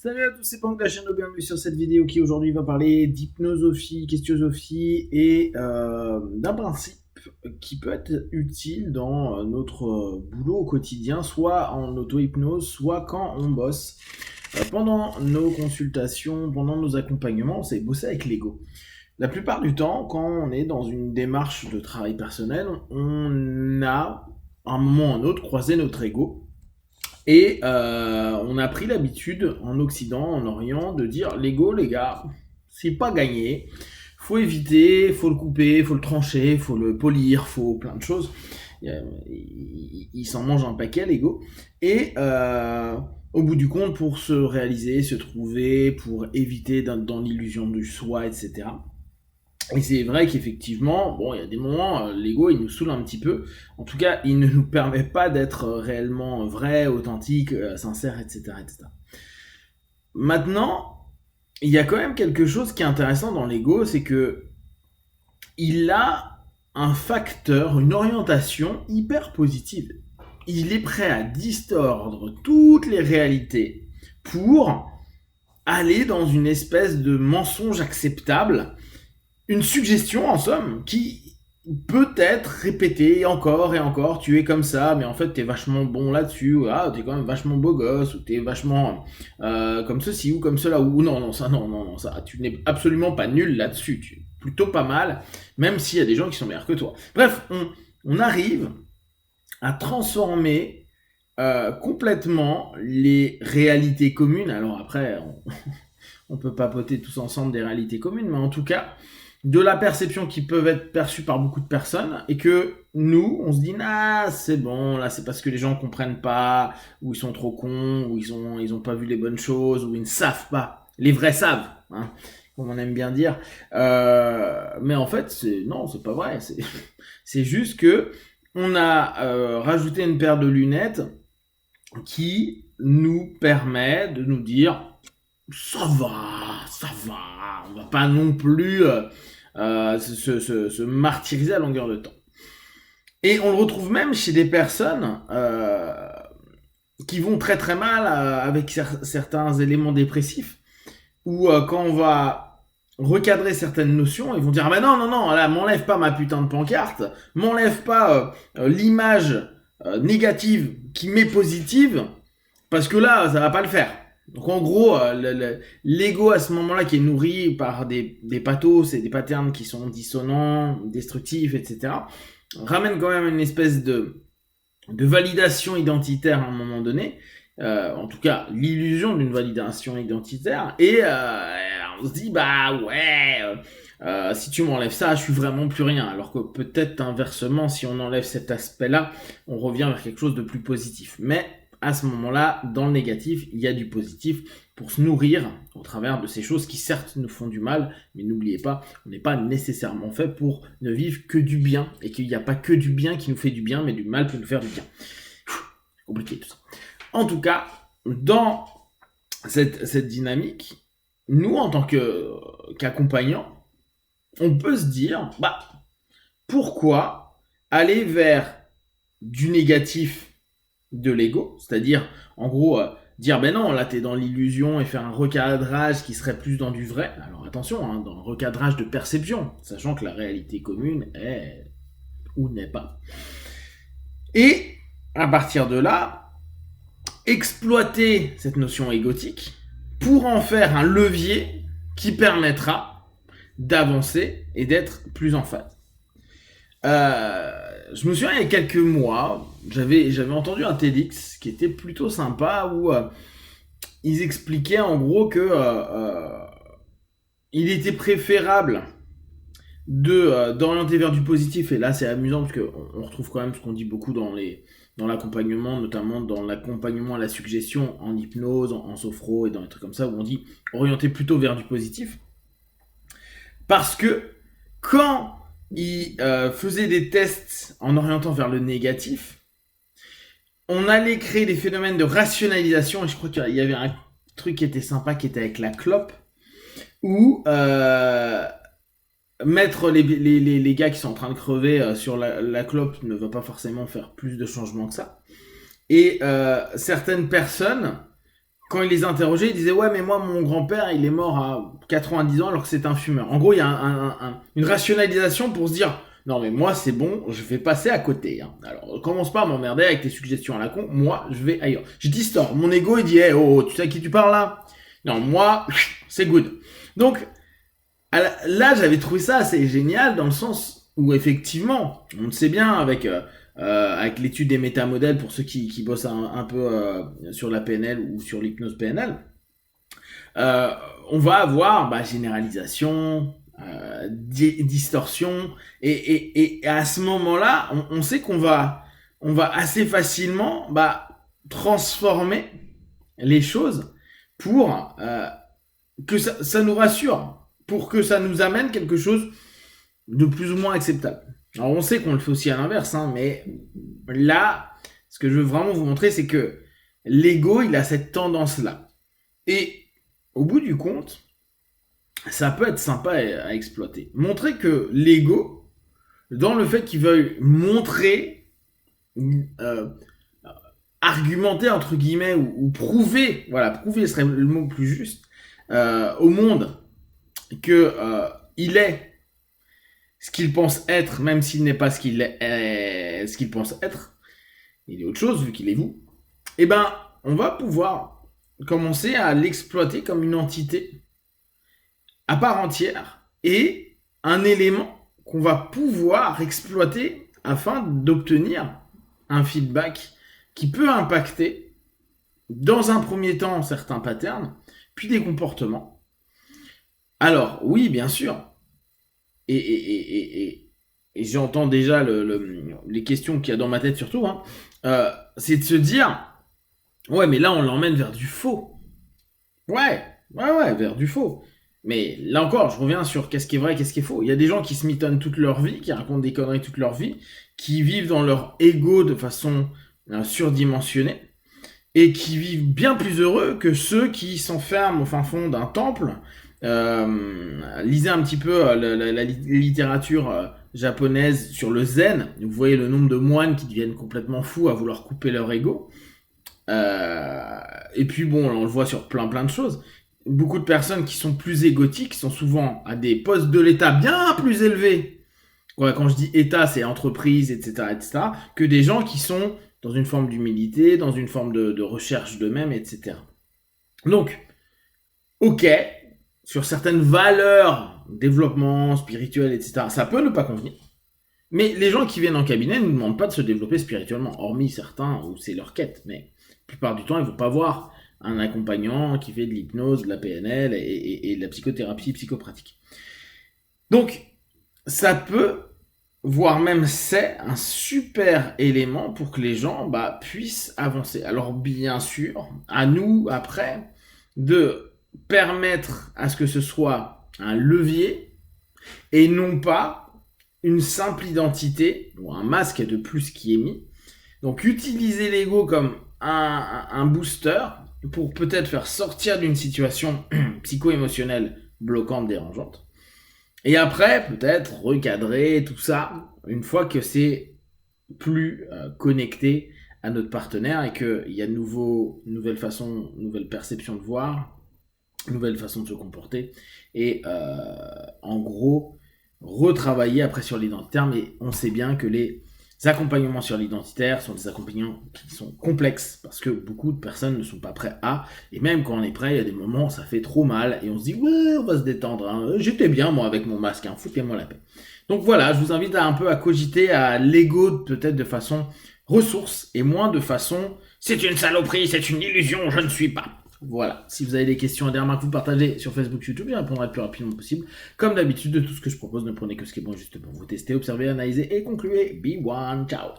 Salut à tous, c'est Pank de la chaîne, bienvenue sur cette vidéo qui aujourd'hui va parler d'hypnosophie, questiosophie et d'un principe qui peut être utile dans notre boulot au quotidien, soit en auto-hypnose, soit quand on bosse. Pendant nos consultations, pendant nos accompagnements, c'est bosser avec l'ego. La plupart du temps, quand on est dans une démarche de travail personnel, on a, à un moment ou un autre, croisé notre ego. Et on a pris l'habitude en Occident, en Orient, de dire l'ego, les gars, c'est pas gagné. Faut éviter, faut le couper, faut le trancher, faut le polir, faut plein de choses. Il s'en mange un paquet, l'ego. Et au bout du compte, pour se réaliser, se trouver, pour éviter d'être dans l'illusion du soi, etc. Et c'est vrai qu'effectivement, bon, il y a des moments, l'ego, il nous saoule un petit peu. En tout cas, il ne nous permet pas d'être réellement vrai, authentique, sincère, etc., etc. Maintenant, il y a quand même quelque chose qui est intéressant dans l'ego, c'est que il a un facteur, une orientation hyper positive. Il est prêt à distordre toutes les réalités pour aller dans une espèce de mensonge acceptable, une suggestion en somme qui peut être répétée et encore, tu es comme ça, mais en fait t'es vachement bon là-dessus, ah t'es quand même vachement beau gosse, ou t'es vachement comme ceci ou comme cela, ou non, non, ça, non, non, non, ça, tu n'es absolument pas nul là-dessus, tu es plutôt pas mal, même s'il y a des gens qui sont meilleurs que toi. Bref, on arrive à transformer complètement les réalités communes, alors après, on peut papoter tous ensemble des réalités communes, mais en tout cas, de la perception qui peuvent être perçues par beaucoup de personnes, et que nous, on se dit, ah, c'est bon, là, c'est parce que les gens comprennent pas, ou ils sont trop cons, ou ils ont pas vu les bonnes choses, ou ils ne savent pas. Les vrais savent, hein, comme on aime bien dire. Mais en fait, non, c'est pas vrai. C'est juste que on a rajouté une paire de lunettes qui nous permet de nous dire, ça va, on va pas non plus se martyriser à longueur de temps. Et on le retrouve même chez des personnes qui vont très très mal avec certains éléments dépressifs, où quand on va recadrer certaines notions, ils vont dire ah ben non non non, là m'enlève pas ma putain de pancarte, m'enlève pas l'image négative qui m'est positive, parce que là ça va pas le faire. Donc en gros, l'ego à ce moment-là qui est nourri par des pathos et des patterns qui sont dissonants, destructifs, etc., ramène quand même une espèce de validation identitaire à un moment donné, en tout cas l'illusion d'une validation identitaire, et on se dit bah ouais, si tu m'enlèves ça, je suis vraiment plus rien, alors que peut-être inversement, si on enlève cet aspect-là, on revient vers quelque chose de plus positif. Mais à ce moment-là, dans le négatif, il y a du positif pour se nourrir au travers de ces choses qui certes nous font du mal, mais n'oubliez pas, on n'est pas nécessairement fait pour ne vivre que du bien, et qu'il n'y a pas que du bien qui nous fait du bien, mais du mal peut nous faire du bien. C'est compliqué tout ça. En tout cas, dans cette dynamique, nous, en tant qu'accompagnants, on peut se dire, bah, pourquoi aller vers du négatif de l'ego, c'est-à-dire, en gros, dire, ben non, là, t'es dans l'illusion, et faire un recadrage qui serait plus dans du vrai. Alors attention, hein, dans le recadrage de perception, sachant que la réalité commune est ou n'est pas. Et, à partir de là, exploiter cette notion égotique pour en faire un levier qui permettra d'avancer et d'être plus en phase. Je me souviens, il y a quelques mois, j'avais entendu un TEDx qui était plutôt sympa, où ils expliquaient en gros que il était préférable d'orienter vers du positif, et là c'est amusant parce qu'on retrouve quand même ce qu'on dit beaucoup dans l'accompagnement, notamment dans l'accompagnement à la suggestion en hypnose, en sophro et dans des trucs comme ça, où on dit orienter plutôt vers du positif, parce que quand il faisait des tests en orientant vers le négatif, on allait créer des phénomènes de rationalisation, et je crois qu'il y avait un truc qui était sympa qui était avec la clope, où mettre les gars qui sont en train de crever sur la clope ne va pas forcément faire plus de changements que ça. Et certaines personnes, quand il les interrogeait, il disait ouais mais moi mon grand-père il est mort à 90 ans alors que c'est un fumeur. En gros il y a une rationalisation pour se dire non mais moi c'est bon, je vais passer à côté. Hein. Alors commence pas à m'emmerder avec tes suggestions à la con, moi je vais ailleurs. Je distord, mon ego il dit hey, oh tu sais à qui tu parles là? Non moi c'est good. Donc là j'avais trouvé ça assez génial dans le sens où effectivement on le sait bien avec l'étude des métamodèles pour ceux qui bossent un peu sur la PNL ou sur l'hypnose PNL, on va avoir généralisation, distorsion, et à ce moment-là, on sait qu'on va assez facilement transformer les choses pour que ça nous rassure, pour que ça nous amène quelque chose de plus ou moins acceptable. Alors on sait qu'on le fait aussi à l'inverse, hein, mais là, ce que je veux vraiment vous montrer, c'est que l'ego, il a cette tendance-là. Et au bout du compte, ça peut être sympa à exploiter. Montrer que l'ego, dans le fait qu'il veuille montrer, argumenter entre guillemets, ou prouver, voilà, prouver serait le mot plus juste, au monde que il est ce qu'il pense être, même s'il n'est pas ce qu'il pense être, il est autre chose vu qu'il est vous, eh ben, on va pouvoir commencer à l'exploiter comme une entité à part entière et un élément qu'on va pouvoir exploiter afin d'obtenir un feedback qui peut impacter dans un premier temps certains patterns, puis des comportements. Alors, oui, bien sûr, et j'entends déjà les questions qu'il y a dans ma tête surtout, hein, c'est de se dire, ouais, mais là on l'emmène vers du faux. Ouais, vers du faux. Mais là encore, je reviens sur qu'est-ce qui est vrai, qu'est-ce qui est faux. Il y a des gens qui se mitonnent toute leur vie, qui racontent des conneries toute leur vie, qui vivent dans leur ego de façon surdimensionnée, et qui vivent bien plus heureux que ceux qui s'enferment au fin fond d'un temple. Lisez un petit peu la littérature japonaise sur le zen. Vous voyez le nombre de moines qui deviennent complètement fous à vouloir couper leur ego. Et puis bon, on le voit sur plein de choses. Beaucoup de personnes qui sont plus égotiques sont souvent à des postes de l'État bien plus élevés. Ouais, quand je dis État, c'est entreprise, etc., que des gens qui sont dans une forme d'humilité, dans une forme de recherche d'eux-mêmes, etc. Donc, ok, sur certaines valeurs, développement spirituel, etc., ça peut ne pas convenir. Mais les gens qui viennent en cabinet ne nous demandent pas de se développer spirituellement, hormis certains où c'est leur quête. Mais la plupart du temps, ils ne vont pas voir un accompagnant qui fait de l'hypnose, de la PNL et de la psychothérapie psychopratique. Donc, ça peut, voire même c'est, un super élément pour que les gens puissent avancer. Alors bien sûr, à nous, après, de permettre à ce que ce soit un levier et non pas une simple identité ou un masque de plus qui est mis. Donc utiliser l'ego comme un booster pour peut-être faire sortir d'une situation psycho-émotionnelle bloquante, dérangeante. Et après, peut-être recadrer tout ça une fois que c'est plus connecté à notre partenaire et qu'il y a nouvelles façons, nouvelles perceptions de voir, nouvelles façons de se comporter. Et en gros, retravailler après sur l'identitaire. Mais on sait bien que les accompagnements sur l'identitaire sont des accompagnements qui sont complexes parce que beaucoup de personnes ne sont pas prêts à, et même quand on est prêt, il y a des moments où ça fait trop mal et on se dit ouais, on va se détendre, hein. J'étais bien moi avec mon masque, hein. Foutez-moi la paix. Donc voilà, je vous invite un peu à cogiter à l'ego peut-être de façon ressource et moins de façon c'est une saloperie, c'est une illusion, je ne suis pas. Voilà, si vous avez des questions et des remarques, vous partagez sur Facebook, YouTube, je répondrai le plus rapidement possible. Comme d'habitude, de tout ce que je propose, ne prenez que ce qui est bon juste pour vous tester, observer, analyser et concluez. Be one, ciao.